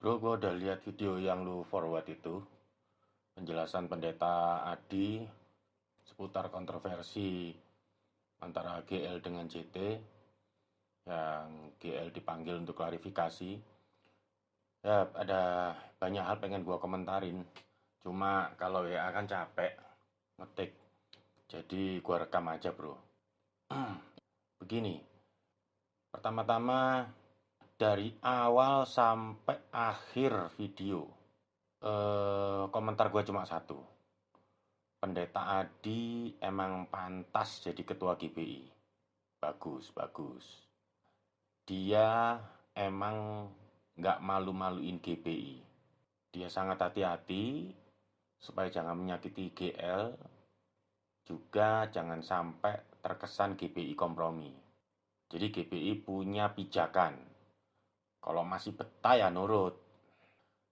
Bro, gue udah lihat video yang lu forward itu, penjelasan Pendeta Adi seputar kontroversi antara GL dengan JT, yang GL dipanggil untuk klarifikasi. Ya, ada banyak hal pengen gue komentarin. Cuma kalau ya kan capek ngetik, jadi gue rekam aja bro. Begini, pertama-tama dari awal sampai akhir video, komentar gue cuma satu. Pendeta Adi emang pantas jadi ketua GBI. Bagus, bagus. Dia emang nggak malu-maluin GBI. Dia sangat hati-hati supaya jangan menyakiti GL, juga jangan sampai terkesan GBI kompromi. Jadi GBI punya pijakan. Kalau masih betah ya nurut.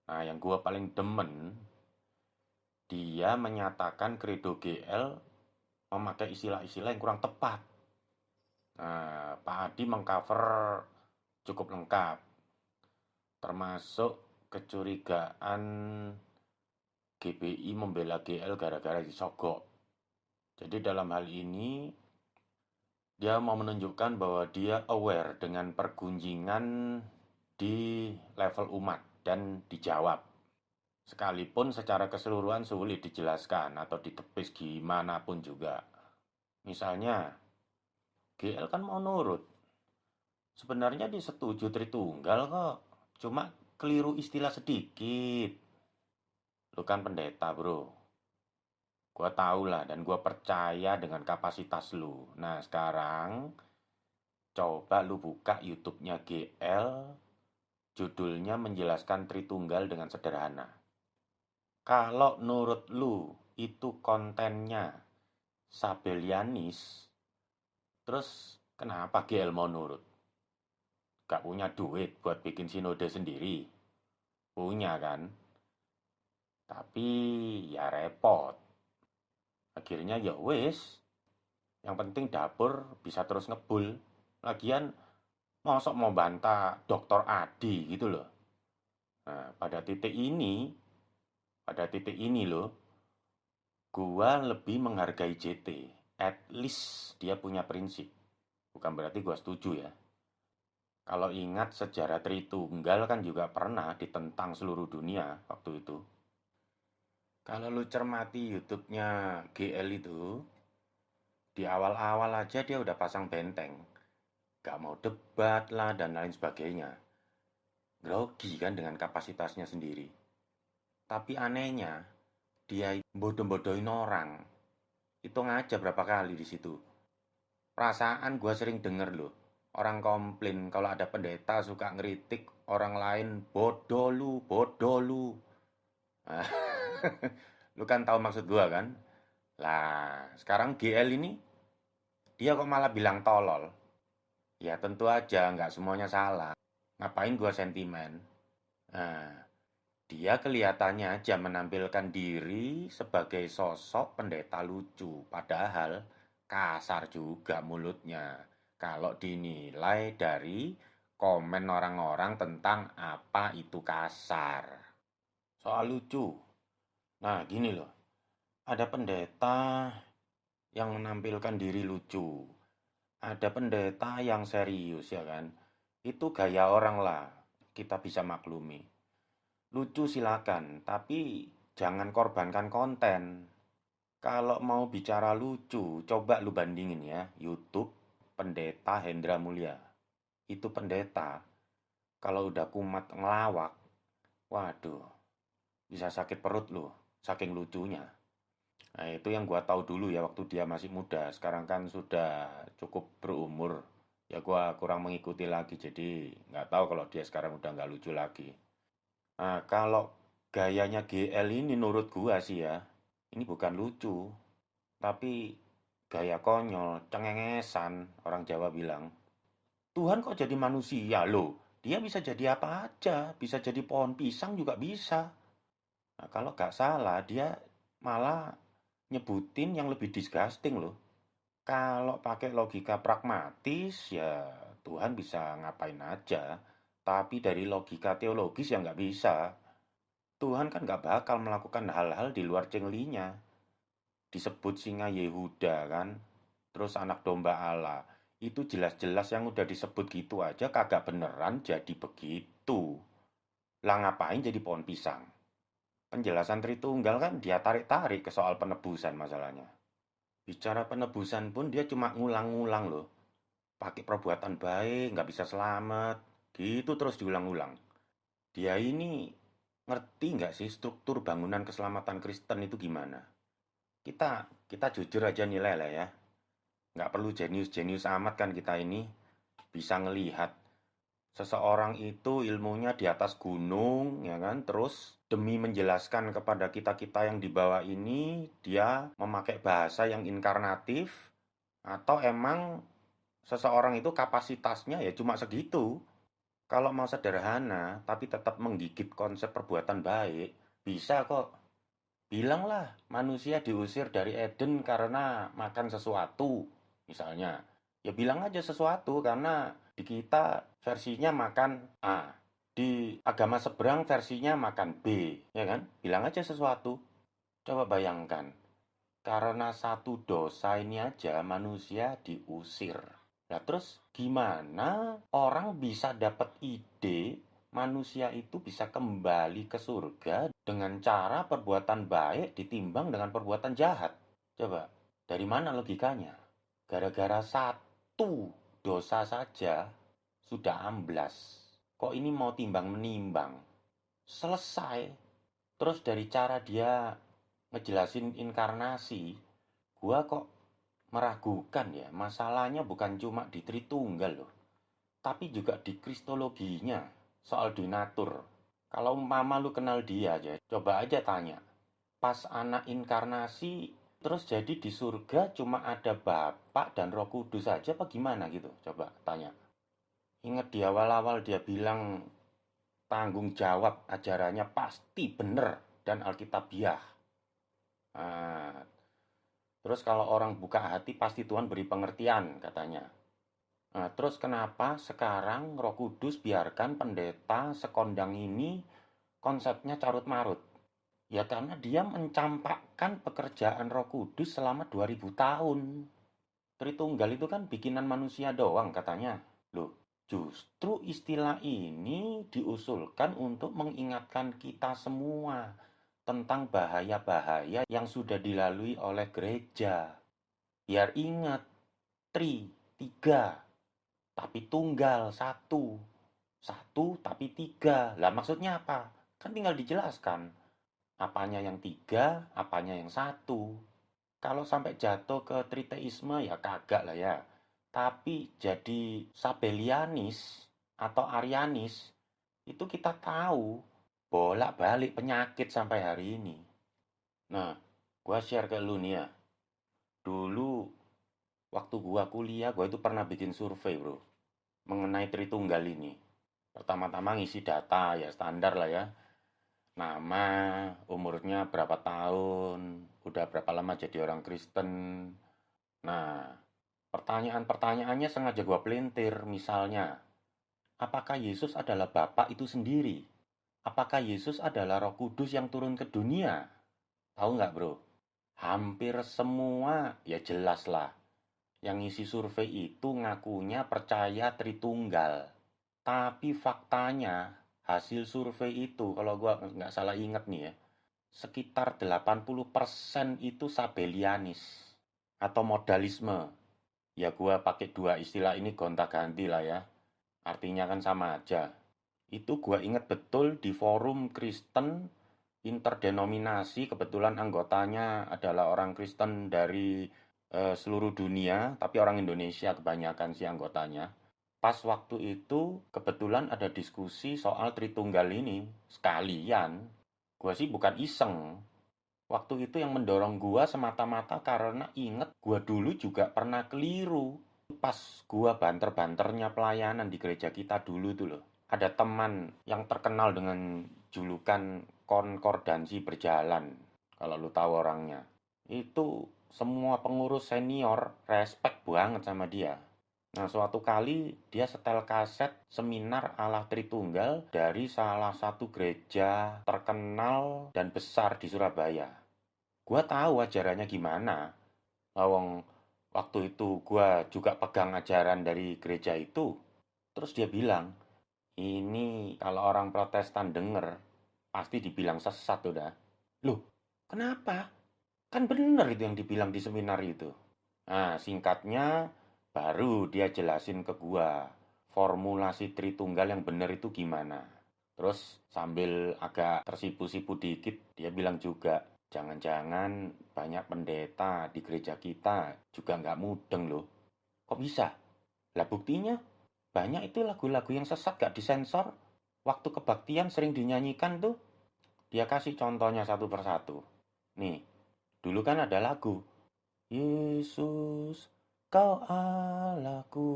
Nah, yang gue paling demen, dia menyatakan kredo GL memakai istilah-istilah yang kurang tepat. Nah, Pak Adi mengcover cukup lengkap, termasuk kecurigaan GBI membela GL gara-gara disogok. Jadi dalam hal ini, dia mau menunjukkan bahwa dia aware dengan pergunjingan di level umat dan dijawab. Sekalipun secara keseluruhan sulit dijelaskan atau ditepis gimana pun juga. Misalnya, GL kan mau nurut. Sebenarnya disetujui Tritunggal kok. Cuma keliru istilah sedikit. Lu kan pendeta, bro. Gua tahu lah dan gua percaya dengan kapasitas lu. Nah, sekarang coba lu buka YouTube-nya GL, judulnya menjelaskan Tritunggal dengan sederhana. Kalau menurut lu itu kontennya Sabelianis, terus kenapa GL mau nurut? Gak punya duit buat bikin sinode sendiri? Punya kan? Tapi ya repot. Akhirnya ya wis, yang penting dapur bisa terus ngebul. Lagian mosok mau bantah Dokter Adi gitu loh. Nah, pada titik ini loh, gua lebih menghargai JT. At least dia punya prinsip. Bukan berarti gua setuju ya. Kalau ingat sejarah Tritunggal kan juga pernah ditentang seluruh dunia waktu itu. Kalau lu cermati YouTube-nya GL itu, di awal-awal aja dia udah pasang benteng. Gak mau debat lah dan lain sebagainya. Grogi kan dengan kapasitasnya sendiri. Tapi anehnya, dia bodoh-bodohin orang. Hitung aja berapa kali di situ. Perasaan gue sering denger loh. Orang komplain kalau ada pendeta suka ngeritik orang lain. Bodoh lu, bodoh lu. Nah, lu kan tahu maksud gue kan? Lah, sekarang GL ini, dia kok malah bilang tolol. Ya tentu aja nggak semuanya salah. Ngapain gue sentimen? Nah, dia kelihatannya aja menampilkan diri sebagai sosok pendeta lucu, padahal kasar juga mulutnya. Kalau dinilai dari komen orang-orang tentang apa itu kasar. Soal lucu. Nah, gini loh. Ada pendeta yang menampilkan diri lucu. Ada pendeta yang serius ya kan. Itu gaya orang lah. Kita bisa maklumi. Lucu silakan, tapi jangan korbankan konten. Kalau mau bicara lucu, coba lu bandingin ya, YouTube Pendeta Hendra Mulia. Itu pendeta, kalau udah kumat ngelawak, waduh, bisa sakit perut lu, saking lucunya. Nah, itu yang gua tahu dulu ya waktu dia masih muda. Sekarang kan sudah cukup berumur. Ya gua kurang mengikuti lagi, jadi nggak tahu kalau dia sekarang udah nggak lucu lagi. Nah, kalau gayanya GL ini menurut gua sih ya, ini bukan lucu, tapi gaya konyol, cengengesan, orang Jawa bilang. Tuhan kok jadi manusia loh? Dia bisa jadi apa aja, bisa jadi pohon pisang juga bisa. Nah, kalau gak salah, dia malah nyebutin yang lebih disgusting loh. Kalau pakai logika pragmatis, ya Tuhan bisa ngapain aja. Tapi dari logika teologis ya nggak bisa. Tuhan kan nggak bakal melakukan hal-hal di luar cenglinya. Disebut singa Yehuda kan, terus anak domba Allah. Itu jelas-jelas yang udah disebut gitu aja kagak beneran jadi begitu. Lah ngapain jadi pohon pisang? Penjelasan Tritunggal kan dia tarik-tarik ke soal penebusan masalahnya. Bicara penebusan pun dia cuma ngulang-ngulang loh. Pakai perbuatan baik, nggak bisa selamat. Gitu terus diulang-ulang. Dia ini ngerti nggak sih struktur bangunan keselamatan Kristen itu gimana? Kita kita jujur aja nilai lah ya. Nggak perlu jenius-jenius amat kan kita ini. Bisa ngelihat seseorang itu ilmunya di atas gunung, ya kan? Terus demi menjelaskan kepada kita-kita yang di bawah ini, dia memakai bahasa yang inkarnatif, atau emang seseorang itu kapasitasnya ya cuma segitu. Kalau mau sederhana, tapi tetap menggigit konsep perbuatan baik, bisa kok. Bilanglah manusia diusir dari Eden karena makan sesuatu, misalnya. Ya bilang aja sesuatu karena di kita versinya makan A. Di agama seberang versinya makan B, ya kan? Bilang aja sesuatu. Coba bayangkan, karena satu dosa ini aja manusia diusir. Nah, terus gimana orang bisa dapat ide manusia itu bisa kembali ke surga dengan cara perbuatan baik ditimbang dengan perbuatan jahat? Coba, dari mana logikanya? Gara-gara satu dosa saja sudah amblas. Kok ini mau timbang menimbang? Selesai. Terus dari cara dia ngejelasin inkarnasi, gua kok meragukan ya, masalahnya bukan cuma di Tritunggal loh, tapi juga di kristologinya, soal donatur. Kalau umpama lu kenal dia aja, coba aja tanya. Pas anak inkarnasi, terus jadi di surga cuma ada Bapak dan Roh Kudus aja apa gimana gitu? Coba tanya. Ingat di awal-awal dia bilang tanggung jawab ajarannya pasti bener dan alkitabiah. Nah, terus kalau orang buka hati pasti Tuhan beri pengertian katanya. Nah, terus kenapa sekarang Roh Kudus biarkan pendeta sekondang ini konsepnya carut-marut? Ya karena dia mencampakkan pekerjaan Roh Kudus selama 2000 tahun. Tritunggal itu kan bikinan manusia doang katanya. Loh, justru istilah ini diusulkan untuk mengingatkan kita semua tentang bahaya-bahaya yang sudah dilalui oleh gereja. Biar ingat, tiga, tapi tunggal, satu. Satu tapi tiga. Lah maksudnya apa? Kan tinggal dijelaskan. Apanya yang tiga, apanya yang satu. Kalau sampai jatuh ke triteisme ya kagak lah ya. Tapi jadi Sabellianis atau Arianis, itu kita tahu bolak-balik penyakit sampai hari ini. Nah, gua share ke lu nih ya. Dulu waktu gua kuliah, gua itu pernah bikin survei, Bro, mengenai Tritunggal ini. Pertama-tama ngisi data ya standar lah ya. Nama, umurnya berapa tahun, udah berapa lama jadi orang Kristen. Nah, pertanyaan-pertanyaannya sengaja gua pelintir, misalnya, apakah Yesus adalah Bapa itu sendiri? Apakah Yesus adalah Roh Kudus yang turun ke dunia? Tahu nggak, Bro? Hampir semua, ya jelas lah. Yang ngisi survei itu ngakunya percaya Tritunggal. Tapi faktanya, hasil survei itu, kalau gua nggak salah ingat nih ya, sekitar 80% itu Sabellianis atau modalisme. Ya gua pakai dua istilah ini gonta-ganti lah ya. Artinya kan sama aja. Itu gua ingat betul di forum Kristen interdenominasi, kebetulan anggotanya adalah orang Kristen dari seluruh dunia, tapi orang Indonesia kebanyakan sih anggotanya. Pas waktu itu kebetulan ada diskusi soal Tritunggal ini sekalian. Gua sih bukan iseng. Waktu itu yang mendorong gua semata-mata karena inget gua dulu juga pernah keliru. Pas gua banter-banternya pelayanan di gereja kita dulu tuh loh. Ada teman yang terkenal dengan julukan konkordansi berjalan. Kalau lu tahu orangnya. Itu semua pengurus senior respect banget sama dia. Nah, suatu kali dia setel kaset seminar ala Tritunggal dari salah satu gereja terkenal dan besar di Surabaya. Gua tahu ajarannya gimana. Lawang waktu itu gua juga pegang ajaran dari gereja itu. Terus dia bilang, ini kalau orang Protestan denger, pasti dibilang sesat udah. Loh, kenapa? Kan bener itu yang dibilang di seminar itu. Nah, singkatnya baru dia jelasin ke gua formulasi Tritunggal yang bener itu gimana. Terus sambil agak tersipu-sipu dikit, dia bilang juga, jangan-jangan banyak pendeta di gereja kita juga nggak mudeng loh. Kok bisa? Lah buktinya, banyak itu lagu-lagu yang sesat gak disensor. Waktu kebaktian sering dinyanyikan tuh. Dia kasih contohnya satu persatu. Nih, dulu kan ada lagu Yesus, kau Allahku,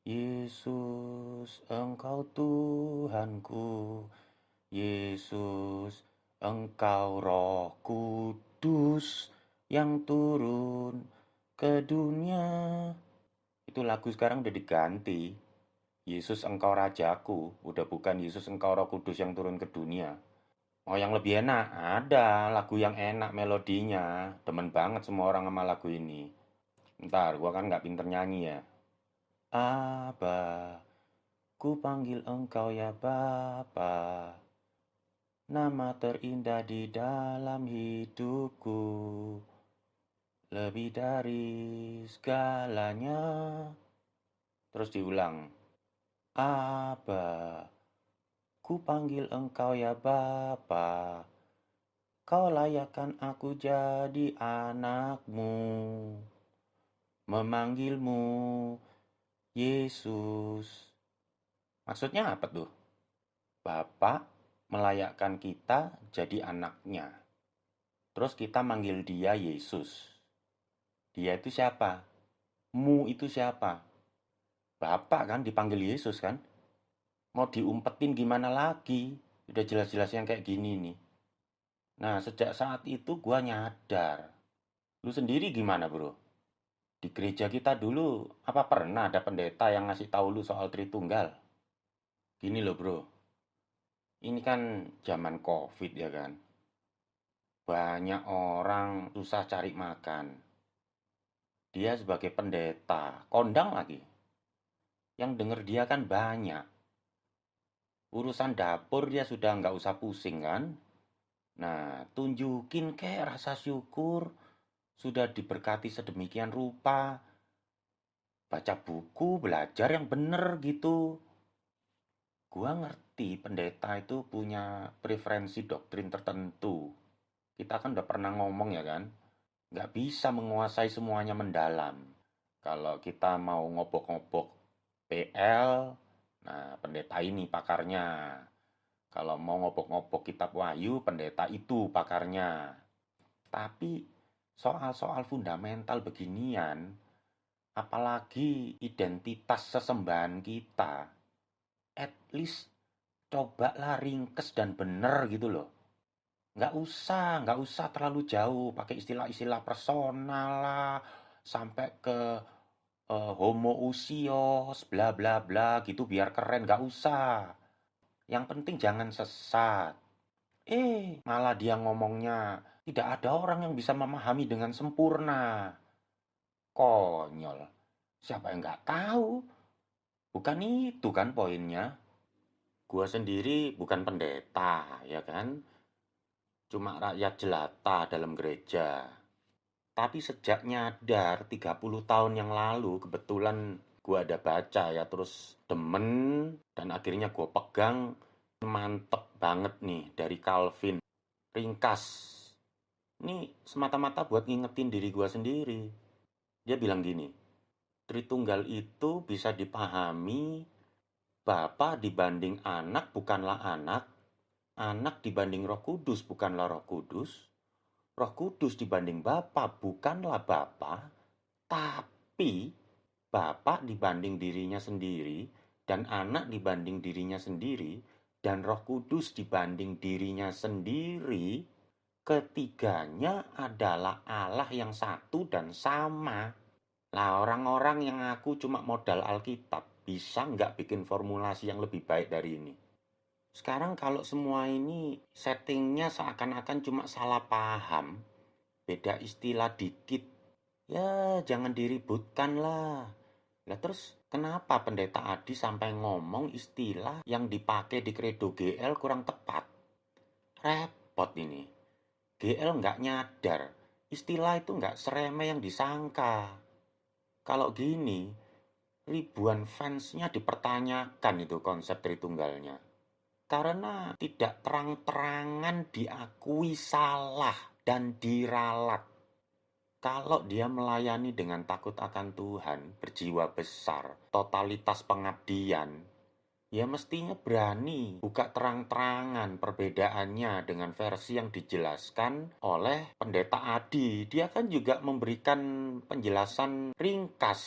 Yesus, engkau Tuhanku, Yesus, engkau Roh Kudus yang turun ke dunia. Itu lagu sekarang udah diganti. Yesus engkau Rajaku, udah bukan Yesus engkau Roh Kudus yang turun ke dunia. Oh, yang lebih enak, ada lagu yang enak melodinya. Demen banget semua orang sama lagu ini. Ntar, gua kan nggak pinter nyanyi ya. Aba, ku panggil engkau ya Bapa. Nama terindah di dalam hidupku. Lebih dari segalanya. Terus diulang. Aba, ku panggil engkau ya Bapa. Kau layakkan aku jadi anakmu. Memanggilmu Yesus. Maksudnya apa tuh? Bapak melayakkan kita jadi anaknya. Terus kita manggil dia Yesus. Dia itu siapa? Mu itu siapa? Bapak kan dipanggil Yesus kan? Mau diumpetin gimana lagi? Udah jelas-jelas yang kayak gini nih. Nah, sejak saat itu gua nyadar. Lu sendiri gimana, Bro? Di gereja kita dulu, apa pernah ada pendeta yang ngasih tahu lu soal Tritunggal? Gini loh, Bro. Ini kan zaman COVID ya kan. Banyak orang susah cari makan. Dia sebagai pendeta, kondang lagi. Yang denger dia kan banyak. Urusan dapur dia sudah nggak usah pusing kan. Nah, tunjukin kayak rasa syukur. Sudah diberkati sedemikian rupa. Baca buku, belajar yang bener gitu. Gua ngerti pendeta itu punya preferensi doktrin tertentu. Kita kan udah pernah ngomong ya kan. Nggak bisa menguasai semuanya mendalam. Kalau kita mau ngobok-ngobok PL, nah pendeta ini pakarnya. Kalau mau ngobok-ngobok kitab Wahyu, pendeta itu pakarnya. Tapi soal-soal fundamental beginian, apalagi identitas sesembahan kita, at least cobalah ringkes dan bener gitu loh. Nggak usah terlalu jauh pakai istilah-istilah personal lah, sampai ke homoousios, bla bla bla gitu biar keren, nggak usah. Yang penting jangan sesat. Malah dia ngomongnya tidak ada orang yang bisa memahami dengan sempurna. Konyol. Siapa yang nggak tahu? Bukan itu kan poinnya. Gua sendiri bukan pendeta, ya kan? Cuma rakyat jelata dalam gereja. Tapi sejak nyadar 30 tahun yang lalu, kebetulan gue ada baca ya, terus demen, dan akhirnya gue pegang, mantep banget nih dari Calvin. Ringkas. Ini semata-mata buat ngingetin diri gue sendiri. Dia bilang gini, Tritunggal itu bisa dipahami Bapa dibanding anak bukanlah anak, anak dibanding Roh Kudus bukanlah Roh Kudus, Roh Kudus dibanding Bapa bukanlah Bapa, tapi Bapa dibanding dirinya sendiri, dan anak dibanding dirinya sendiri, dan Roh Kudus dibanding dirinya sendiri, ketiganya adalah Allah yang satu dan sama. Lah orang-orang yang ngaku cuma modal Alkitab, bisa nggak bikin formulasi yang lebih baik dari ini? Sekarang kalau semua ini settingnya seakan-akan cuma salah paham, beda istilah dikit, ya jangan diributkan lah. Lah terus kenapa Pendeta Adi sampai ngomong istilah yang dipakai di Kredo GL kurang tepat? Repot ini. GL nggak nyadar, istilah itu nggak seremeh yang disangka. Kalau gini, ribuan fansnya dipertanyakan itu konsep Tritunggalnya. Karena tidak terang-terangan diakui salah dan diralat. Kalau dia melayani dengan takut akan Tuhan, berjiwa besar, totalitas pengabdian, ya mestinya berani buka terang-terangan perbedaannya dengan versi yang dijelaskan oleh Pendeta Adi. Dia kan juga memberikan penjelasan ringkas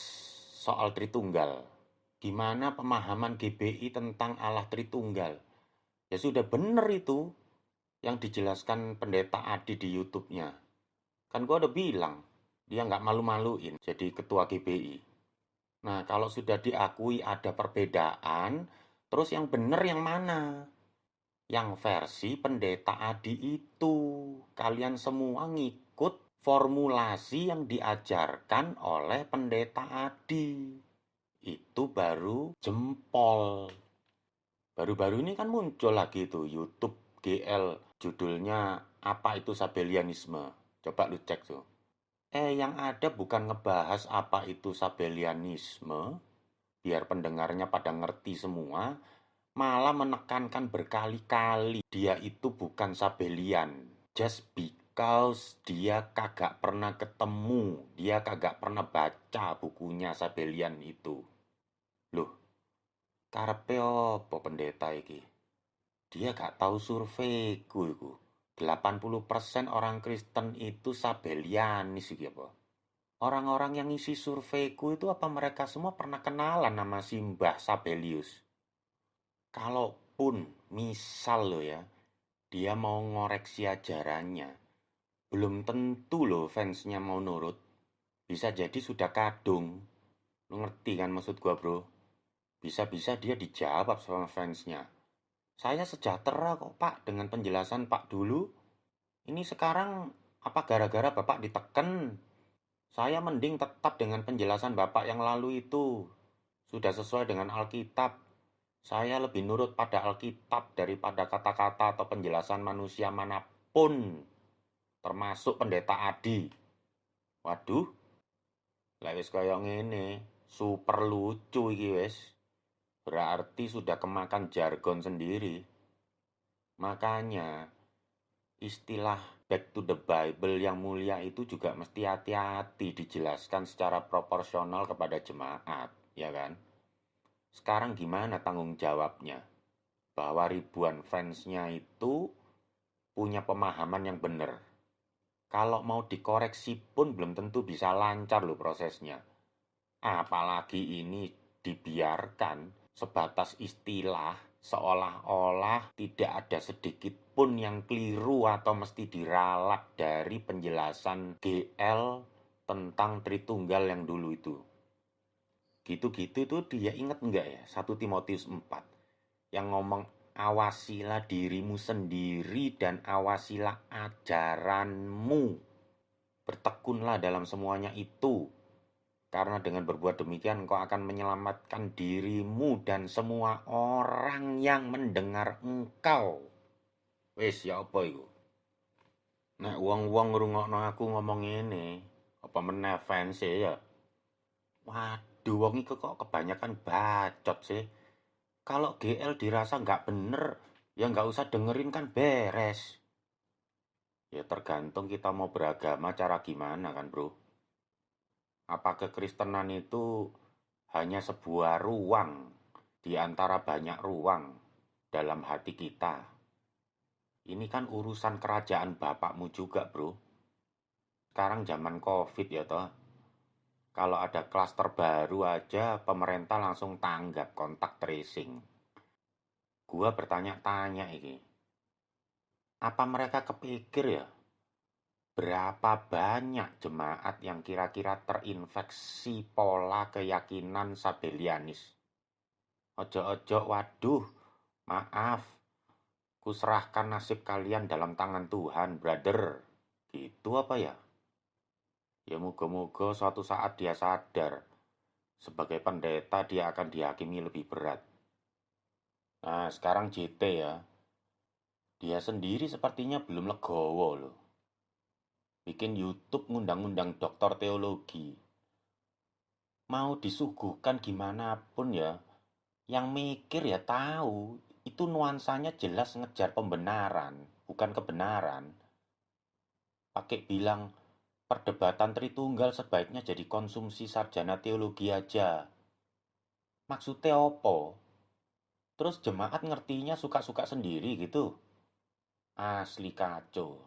soal Tritunggal. Gimana pemahaman GBI tentang Allah Tritunggal. Ya sudah benar itu yang dijelaskan Pendeta Adi di YouTube-nya. Kan gua udah bilang, dia nggak malu-maluin jadi ketua GBI. Nah, kalau sudah diakui ada perbedaan, terus yang benar yang mana? Yang versi Pendeta Adi itu. Kalian semua ngikut formulasi yang diajarkan oleh Pendeta Adi. Itu baru jempol. Baru-baru ini kan muncul lagi tuh YouTube GL, judulnya apa itu Sabellianisme. Coba lu cek tuh. Yang ada bukan ngebahas apa itu Sabellianisme, biar pendengarnya pada ngerti semua, malah menekankan berkali-kali dia itu bukan Sabellian. Just because dia kagak pernah ketemu, dia kagak pernah baca bukunya Sabellian itu. Loh, karepe apa pendeta iki? Dia gak tahu surveiku iku. 80% orang Kristen itu Sabellianis iki apa? Orang-orang yang ngisi surveiku itu apa mereka semua pernah kenalan nama si Mbah Sabelius? Kalaupun misal loh ya, dia mau ngoreksi ajarannya, belum tentu loh fansnya mau nurut. Bisa jadi sudah kadung. Lu ngerti kan maksud gua bro? Bisa-bisa dia dijawab sama fansnya. Saya sejahtera kok Pak dengan penjelasan Pak dulu. Ini sekarang apa gara-gara Bapak diteken? Saya mending tetap dengan penjelasan Bapak yang lalu itu. Sudah sesuai dengan Alkitab. Saya lebih nurut pada Alkitab daripada kata-kata atau penjelasan manusia manapun. Termasuk Pendeta Adi. Waduh, lek wis kaya ngene, super lucu iki wis. Berarti sudah kemakan jargon sendiri. Makanya, istilah back to the Bible yang mulia itu juga mesti hati-hati dijelaskan secara proporsional kepada jemaat, ya kan? Sekarang gimana tanggung jawabnya? Bahwa ribuan fansnya itu punya pemahaman yang benar. Kalau mau dikoreksi pun belum tentu bisa lancar loh prosesnya. Apalagi ini dibiarkan sebatas istilah, seolah-olah tidak ada sedikit pun yang keliru atau mesti diralat dari penjelasan GL tentang Tritunggal yang dulu itu. Gitu-gitu tuh dia inget enggak ya? 1 Timotius 4 yang ngomong awasilah dirimu sendiri dan awasilah ajaranmu. Bertekunlah dalam semuanya itu. Karena dengan berbuat demikian engkau akan menyelamatkan dirimu dan semua orang yang mendengar engkau. Wis ya apa iku? Nek wong-wong ngrungokno aku ngomong ngene, apa meneh fans ya? Waduh, wong iku kok kebanyakan bacot sih. Kalau GL dirasa nggak bener, ya nggak usah dengerin kan beres. Ya tergantung kita mau beragama cara gimana kan bro. Apa kekristenan itu hanya sebuah ruang di antara banyak ruang dalam hati kita. Ini kan urusan kerajaan bapakmu juga bro. Sekarang zaman COVID ya toh. Kalau ada klaster baru aja pemerintah langsung tanggap kontak tracing. Gua bertanya-tanya ini. Apa mereka kepikir ya? Berapa banyak jemaat yang kira-kira terinfeksi pola keyakinan Sabellianis? Ojo-ojo, waduh, maaf, kuserahkan nasib kalian dalam tangan Tuhan, brother. Gitu apa ya? Ya moga-moga suatu saat dia sadar. Sebagai pendeta dia akan dihakimi lebih berat. Nah, sekarang JT ya. Dia sendiri sepertinya belum legowo loh. Bikin YouTube ngundang-undang doktor teologi. Mau disuguhkan gimana pun ya, yang mikir ya tahu, itu nuansanya jelas ngejar pembenaran, bukan kebenaran. Pakai bilang perdebatan Tritunggal sebaiknya jadi konsumsi sarjana teologi aja. Maksudnya apa? Terus jemaat ngertinya suka-suka sendiri gitu. Asli kacau.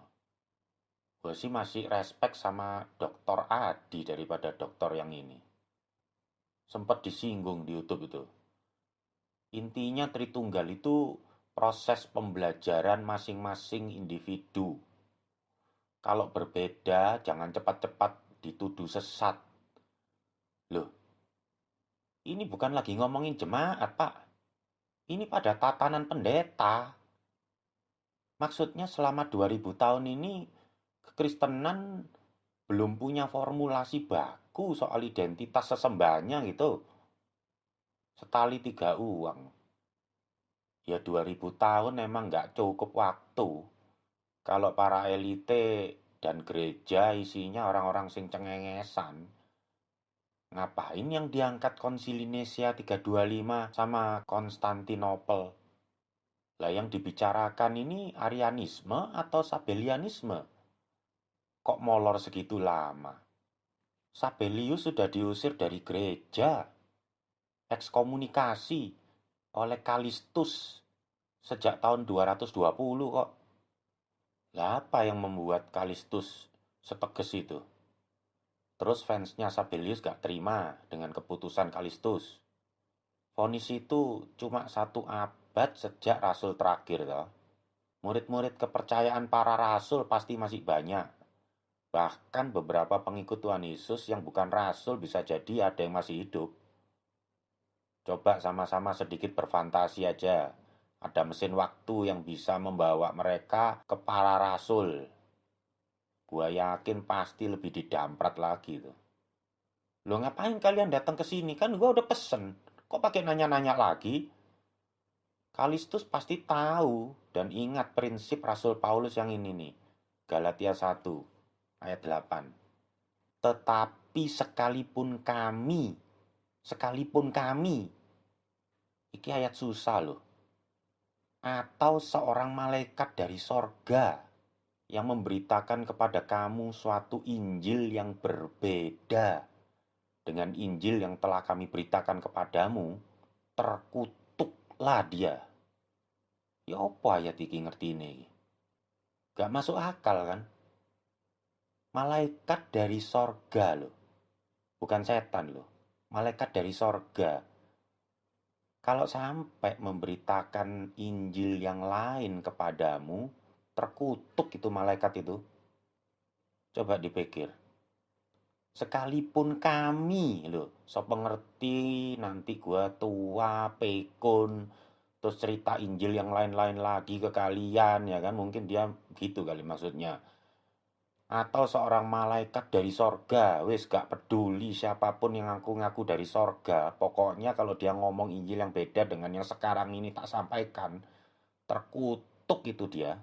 Gue sih masih respect sama dokter Adi daripada dokter yang ini. Sempat disinggung di YouTube itu. Intinya Tritunggal itu proses pembelajaran masing-masing individu. Kalau berbeda, jangan cepat-cepat dituduh sesat. Loh, ini bukan lagi ngomongin jemaat, Pak. Ini pada tatanan pendeta. Maksudnya selama 2000 tahun ini, kekristenan belum punya formulasi baku soal identitas sesembahnya gitu. Setali tiga uang. Ya 2000 tahun emang nggak cukup waktu. Kalau para elite dan gereja isinya orang-orang sing cengengesan, ngapain yang diangkat Konsili Nicea 325 sama Konstantinopel? Lah yang dibicarakan ini Arianisme atau Sabellianisme? Kok molor segitu lama? Sabellius sudah diusir dari gereja, ekskomunikasi oleh Kalistus sejak tahun 220 kok. Lah apa yang membuat Kalistus seteges itu? Terus fansnya Sabellius gak terima dengan keputusan Kalistus. Vonis itu cuma 1 abad sejak rasul terakhir toh. Murid-murid kepercayaan para rasul pasti masih banyak. Bahkan beberapa pengikut Tuhan Yesus yang bukan rasul bisa jadi ada yang masih hidup. Coba sama-sama sedikit berfantasi aja. Ada mesin waktu yang bisa membawa mereka ke para rasul. Gua yakin pasti lebih didamprat lagi tuh. Lo ngapain kalian datang ke sini? Kan gua udah pesen. Kok pakai nanya-nanya lagi? Kalistus pasti tahu dan ingat prinsip Rasul Paulus yang ini nih. Galatia 1 ayat 8. Tetapi sekalipun kami, iki ayat susah loh. Atau seorang malaikat dari sorga yang memberitakan kepada kamu suatu Injil yang berbeda dengan Injil yang telah kami beritakan kepadamu, terkutuklah dia. Ya apa ayat iki ngerti ini? Gak masuk akal kan? Malaikat dari sorga loh. Bukan setan loh. Malaikat dari sorga. Kalau sampai memberitakan Injil yang lain kepadamu, terkutuk itu malaikat itu. Coba dipikir. Sekalipun kami loh, so pengerti nanti gua tua, pekun, terus cerita Injil yang lain-lain lagi ke kalian ya kan, mungkin dia gitu kali maksudnya. Atau seorang malaikat dari sorga, wis gak peduli siapapun yang ngaku-ngaku dari sorga, pokoknya kalau dia ngomong Injil yang beda dengan yang sekarang ini tak sampaikan, terkutuk itu dia.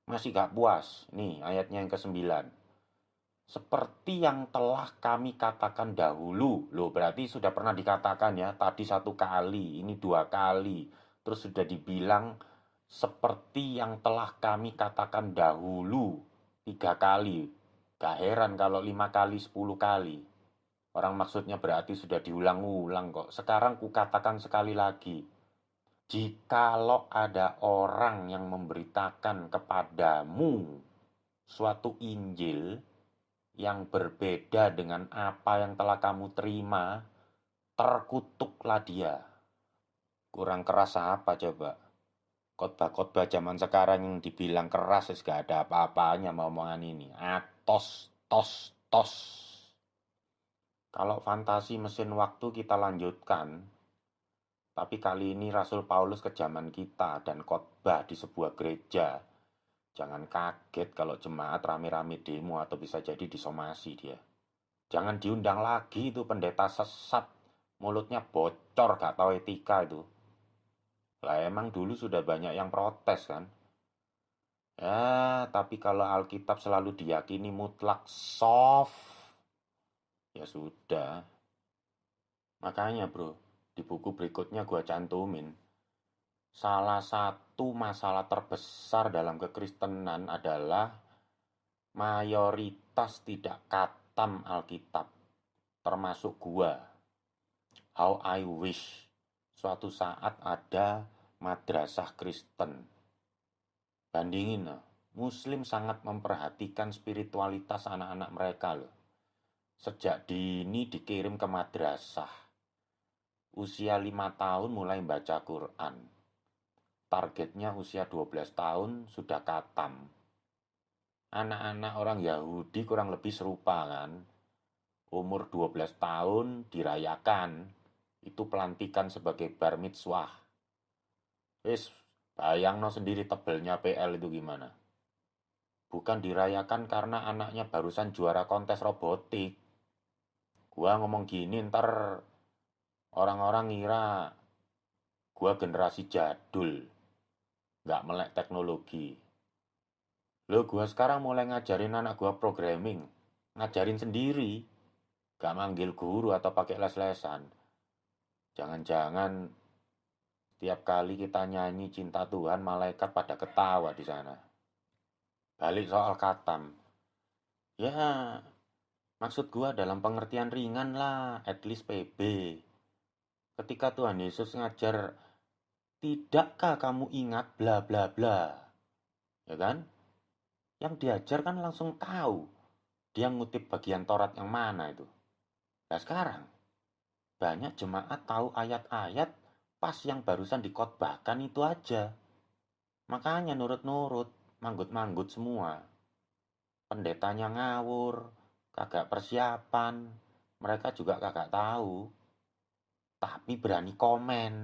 Masih gak puas, nih ayatnya yang ke-9. Seperti yang telah kami katakan dahulu. Loh berarti sudah pernah dikatakan ya. Tadi 1 kali, ini 2 kali. Terus sudah dibilang seperti yang telah kami katakan dahulu. 3 kali. Gak heran kalau 5 kali, 10 kali. Orang maksudnya berarti sudah diulang-ulang kok. Sekarang kukatakan sekali lagi. Jikalau ada orang yang memberitakan kepadamu suatu Injil yang berbeda dengan apa yang telah kamu terima, terkutuklah dia. Kurang keras apa coba? Khotbah-khotbah zaman sekarang yang dibilang keras, gak ada apa-apanya mau omongan ini. Atos, tos, tos. Kalau fantasi mesin waktu kita lanjutkan, tapi kali ini Rasul Paulus ke zaman kita dan khotbah di sebuah gereja. Jangan kaget kalau jemaat rame-rame demo atau bisa jadi disomasi dia. Jangan diundang lagi itu pendeta sesat. Mulutnya bocor, gak tahu etika itu. Lah emang dulu sudah banyak yang protes kan. Ya, tapi kalau Alkitab selalu diyakini mutlak soft, ya sudah. Makanya bro, di buku berikutnya gua cantumin. Salah satu masalah terbesar dalam kekristenan adalah mayoritas tidak katam Alkitab, termasuk gua. How I wish suatu saat ada madrasah Kristen. Bandingin loh, Muslim sangat memperhatikan spiritualitas anak-anak mereka loh. Sejak dini dikirim ke madrasah. Usia 5 tahun mulai baca Quran. Targetnya usia 12 tahun sudah katam. Anak-anak orang Yahudi kurang lebih serupa kan. Umur 12 tahun dirayakan. Itu pelantikan sebagai bar mitzwah. Wis, bayangno sendiri tebelnya PL itu gimana. Bukan dirayakan karena anaknya barusan juara kontes robotik. Gua ngomong gini ntar orang-orang ngira gua generasi jadul. Nggak melek teknologi. Loh, gua sekarang mulai ngajarin anak gua programming. Ngajarin sendiri. Gak manggil guru atau pakai les-lesan. Jangan-jangan tiap kali kita nyanyi cinta Tuhan, malaikat pada ketawa di sana. Balik soal katam. Ya, maksud gua dalam pengertian ringan lah, at least PB. Ketika Tuhan Yesus ngajar, tidakkah kamu ingat bla bla bla? Ya kan? Yang diajar kan langsung tahu. Dia ngutip bagian Taurat yang mana itu. Nah sekarang, banyak jemaat tahu ayat-ayat pas yang barusan dikhotbahkan itu aja. Makanya nurut-nurut, manggut-manggut semua. Pendetanya ngawur, kagak persiapan, mereka juga kagak tahu. Tapi berani komen.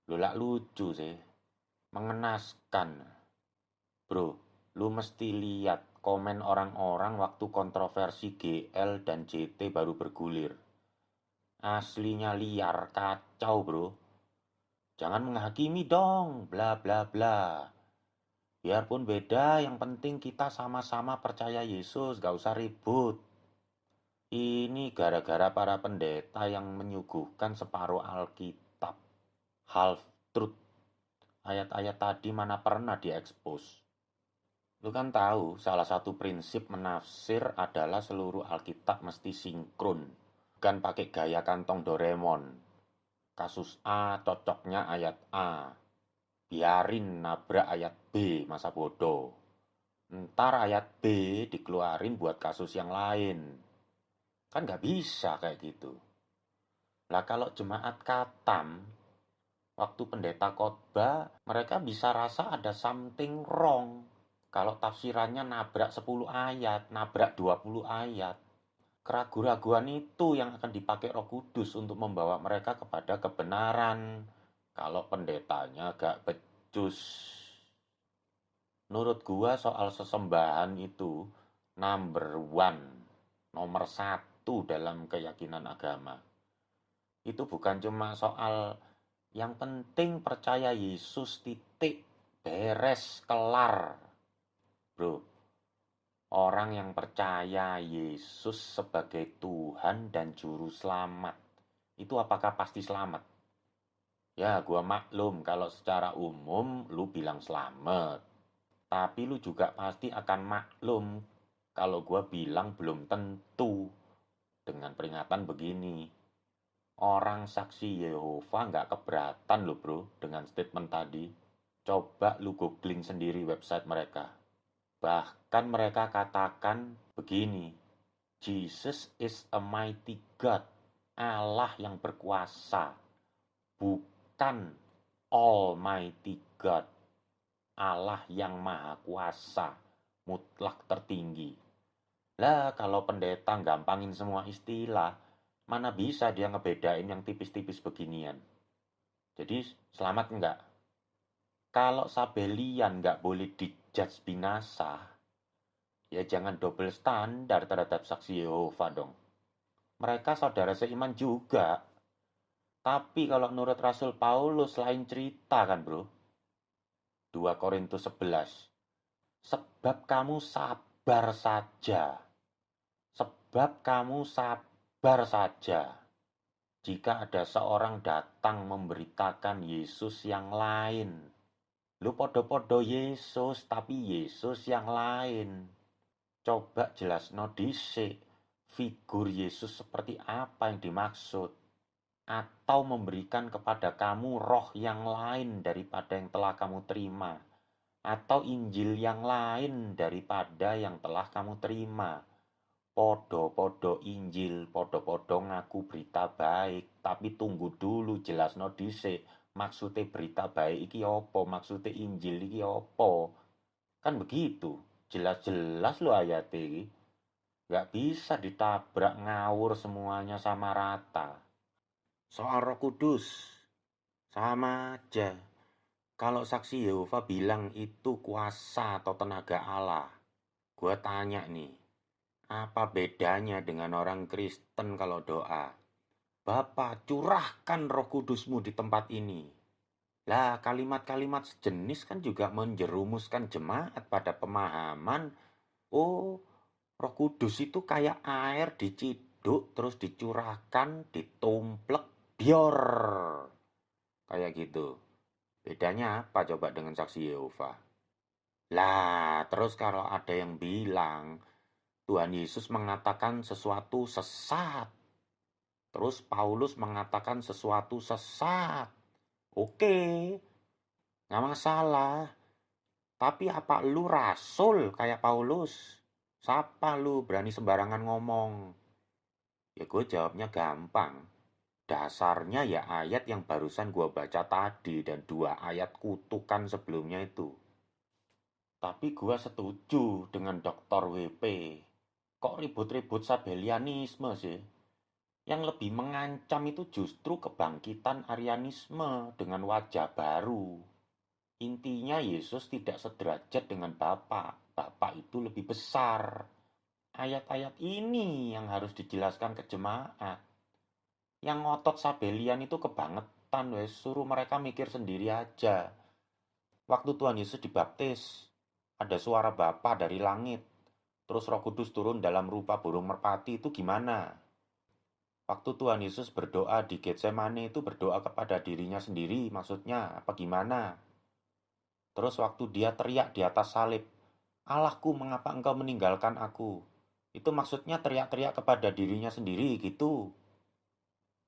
Lulak lucu sih, mengenaskan. Bro, lu mesti lihat komen orang-orang waktu kontroversi GL dan JT baru bergulir. Aslinya liar, kacau bro. Jangan menghakimi dong, bla bla bla. Biarpun beda, yang penting kita sama-sama percaya Yesus, gak usah ribut. Ini gara-gara para pendeta yang menyuguhkan separuh Alkitab. Half truth. Ayat-ayat tadi mana pernah diekspos. Lu kan tahu, salah satu prinsip menafsir adalah seluruh Alkitab mesti sinkron. Bukan pakai gaya kantong Doraemon. Kasus A cocoknya ayat A. Biarin nabrak ayat B, masa bodoh. Ntar ayat B dikeluarin buat kasus yang lain. Kan nggak bisa kayak gitu. Lah kalau jemaat katam, waktu pendeta khotbah, mereka bisa rasa ada something wrong. Kalau tafsirannya nabrak 10 ayat, nabrak 20 ayat. Keraguan-raguan itu yang akan dipakai Roh Kudus untuk membawa mereka kepada kebenaran. Kalau pendetanya gak becus. Menurut gua soal sesembahan itu number one, nomor satu dalam keyakinan agama. Itu bukan cuma soal yang penting percaya Yesus titik, beres, kelar. Bro, orang yang percaya Yesus sebagai Tuhan dan Juru Selamat, itu apakah pasti selamat? Ya, gua maklum kalau secara umum lu bilang selamat. Tapi lu juga pasti akan maklum kalau gua bilang belum tentu. Dengan peringatan begini. Orang saksi Yehova nggak keberatan lo bro dengan statement tadi. Coba lu googling sendiri website mereka. Bahkan mereka katakan begini. Jesus is a mighty God. Allah yang berkuasa. Bukan Almighty God, Allah yang maha kuasa, mutlak tertinggi. Lah, kalau pendeta gampangin semua istilah, mana bisa dia ngebedain yang tipis-tipis beginian. Jadi, selamat enggak? Kalau Sabelian nggak boleh dijudge binasa, ya jangan double standar terhadap saksi Yehova dong. Mereka saudara seiman juga. Tapi kalau menurut Rasul Paulus lain cerita kan bro. 2 Korintus 11. Sebab kamu sabar saja. Sebab kamu sabar saja. Jika ada seorang datang memberitakan Yesus yang lain. Lu podo-podo Yesus, tapi Yesus yang lain. Coba jelasno dhisik, figur Yesus seperti apa yang dimaksud. Atau memberikan kepada kamu roh yang lain daripada yang telah kamu terima. Atau Injil yang lain daripada yang telah kamu terima. Podo-podo Injil, podo-podo ngaku berita baik. Tapi tunggu dulu jelasno dhisik. Maksudnya berita baik iki opo, maksudnya Injil iki opo. Kan begitu. Jelas-jelas lo ayat ini. Gak bisa ditabrak ngawur semuanya sama rata. Soal Roh Kudus, sama aja. Kalau saksi Yehova bilang itu kuasa atau tenaga Allah, gue tanya nih, apa bedanya dengan orang Kristen kalau doa? Bapa, curahkan Roh Kudusmu di tempat ini. Lah, kalimat-kalimat sejenis kan juga menjerumuskan jemaat pada pemahaman, oh, Roh Kudus itu kayak air diciduk, terus dicurahkan, ditumplek, bior. Kayak gitu. Bedanya apa coba dengan saksi Yehova? Lah, terus kalau ada yang bilang Tuhan Yesus mengatakan sesuatu sesat. Terus Paulus mengatakan sesuatu sesat. Oke, nggak masalah. Tapi apa lu rasul kayak Paulus? Siapa lu berani sembarangan ngomong? Ya gue jawabnya gampang. Dasarnya ya ayat yang barusan gue baca tadi dan 2 ayat kutukan sebelumnya itu. Tapi gue setuju dengan Dr. WP. Kok ribut-ribut Sabelianisme sih? Yang lebih mengancam itu justru kebangkitan Arianisme dengan wajah baru. Intinya Yesus tidak sederajat dengan Bapa. Bapa itu lebih besar. Ayat-ayat ini yang harus dijelaskan ke jemaat. Yang ngotot Sabelian itu kebangetan wes, suruh mereka mikir sendiri aja. Waktu Tuhan Yesus dibaptis, ada suara Bapa dari langit. Terus Roh Kudus turun dalam rupa burung merpati itu gimana? Waktu Tuhan Yesus berdoa di Getsemane itu berdoa kepada dirinya sendiri, maksudnya apa gimana? Terus waktu dia teriak di atas salib, Allahku mengapa engkau meninggalkan aku? Itu maksudnya teriak-teriak kepada dirinya sendiri gitu.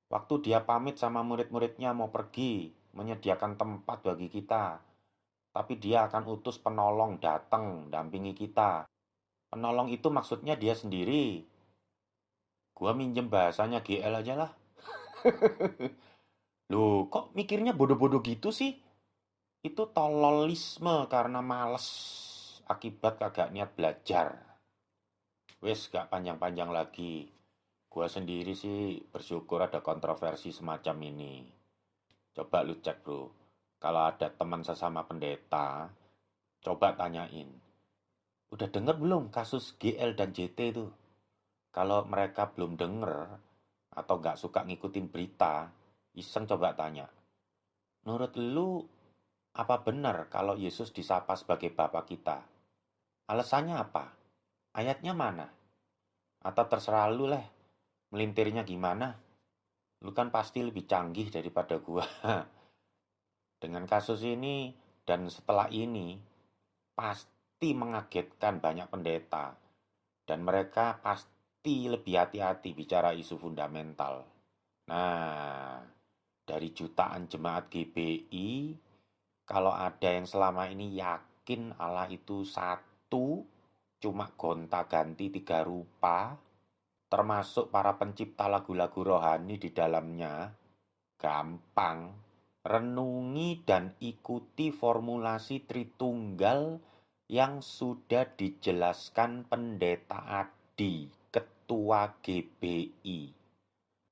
Waktu dia pamit sama murid-muridnya mau pergi, menyediakan tempat bagi kita. Tapi dia akan utus penolong datang, dampingi kita. Penolong itu maksudnya dia sendiri. Gua minjem bahasanya GL aja lah. Loh, kok mikirnya bodoh-bodoh gitu sih? Itu tololisme karena males. Akibat kagak niat belajar. Wes, gak panjang-panjang lagi. Gua sendiri sih bersyukur ada kontroversi semacam ini. Coba lu cek bro. Kalau ada teman sesama pendeta, coba tanyain. Udah denger belum kasus GL dan JT itu? Kalau mereka belum denger atau gak suka ngikutin berita, iseng coba tanya. Menurut lu, apa benar kalau Yesus disapa sebagai Bapa kita? Alasannya apa? Ayatnya mana? Atau terserah lu lah, melintirnya gimana? Lu kan pasti lebih canggih daripada gua. Dengan kasus ini dan setelah ini, pasti mengagetkan banyak pendeta. Dan mereka pasti lebih hati-hati bicara isu fundamental. Nah, dari jutaan jemaat GBI, kalau ada yang selama ini yakin Allah itu satu, cuma gonta-ganti 3 rupa, termasuk para pencipta lagu-lagu rohani di dalamnya, gampang. renungi dan ikuti formulasi Tritunggal yang sudah dijelaskan Pendeta Adi, Ketua GBI.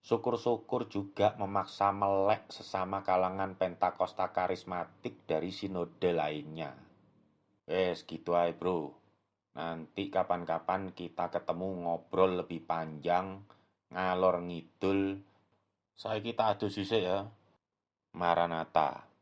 Syukur-syukur juga memaksa melek sesama kalangan Pentakosta karismatik dari sinode lainnya. Gitu aja bro. Nanti kapan-kapan kita ketemu ngobrol lebih panjang, ngalor ngidul. Saya kita adu sisik ya. Maranatha.